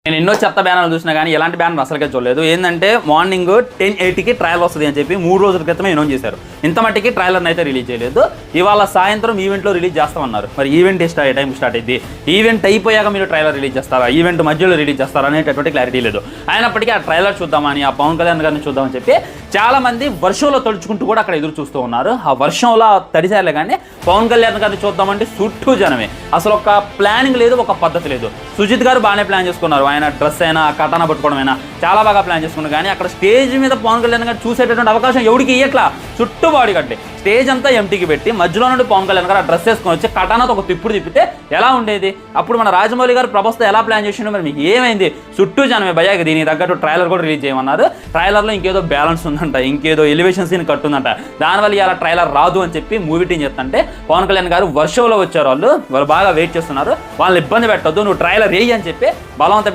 నేను ఎన్నో చెత్త బ్యానర్లు చూసినా కానీ ఎలాంటి బ్యానర్ అసలుకే చూడలేదు. ఏంటంటే మార్నింగ్ 10:80కి ట్రయల్ వస్తుంది అని చెప్పి 3 రోజుల క్రితమే అనౌన్స్ చేశారు. ఇంత మట్టికి ట్రైలర్ని అయితే రిలీజ్ చేయలేదు. ఇవాళ సాయంత్రం ఈవెంట్లో రిలీజ్ చేస్తామన్నారు. మరి ఈవెంట్ ఏ టైం స్టార్ట్ అయింది, ఈవెంట్ అయిపోయాక మీరు ట్రైలర్ రిలీజ్ చేస్తారా, ఈవెంట్ మధ్యలో రిలీజ్ చేస్తారా అనేటటువంటి క్లారిటీ లేదు. అయినప్పటికీ ఆ ట్రైలర్ చూద్దామని, ఆ పవన్ కళ్యాణ్ గారిని చూద్దామని చెప్పి చాలా మంది వర్షంలో తడుచుకుంటూ కూడా అక్కడ ఎదురు చూస్తూ ఉన్నారు. ఆ వర్షంలో తడిసారులే కానీ పవన్ కళ్యాణ్ గారిని చూద్దామంటే చుట్టూ జనమే. అసలు ఒక ప్లానింగ్ లేదు, ఒక పద్ధతి లేదు. సుజిత్ గారు బాగానే ప్లాన్ చేసుకున్నారు. ఆయన డ్రెస్ అయినా, కటానా పట్టుకోవడం అయినా చాలా బాగా ప్లాన్ చేసుకున్నారు. కానీ అక్కడ స్టేజ్ మీద పవన్ కళ్యాణ్ గారు చూసేటటువంటి అవకాశం ఎవరికి ఇయ్యట్లా. చుట్టూ బాడీ కట్టి స్టేజ్ అంతా ఎంటీకి పెట్టి మధ్యలో నుండి పవన్ కళ్యాణ్ గారు ఆ డ్రెస్ వేసుకొని వచ్చి కటానాతో ఒక తిప్పుడు తిప్పితే ఎలా ఉండేది? అప్పుడు మన రాజమౌళి గారు ప్రభాస్తో ఎలా ప్లాన్ చేసిండో మరి మీకు ఏమైంది? చుట్టూ జనమే భయ్యా. దీనికి తగ్గట్టు ట్రైలర్ కూడా రిలీజ్ చేయమన్నారు. ట్రైలర్లో ఇంకేదో బ్యాలెన్స్ ఉందంట, ఇంకేదో ఎలివేషన్ సీన్ కట్టుందంట. దానివల్ల ఇలా ట్రైలర్ రాదు అని చెప్పి మూవీ టీం చెప్తుంటే పవన్ కళ్యాణ్ గారు వర్షంలో వచ్చారు. వాళ్ళు బాగా వెయిట్ చేస్తున్నారు. వాళ్ళని ఇబ్బంది పెట్టొద్దు, నువ్వు ట్రైలర్ వేయి అని చెప్పి బలవంత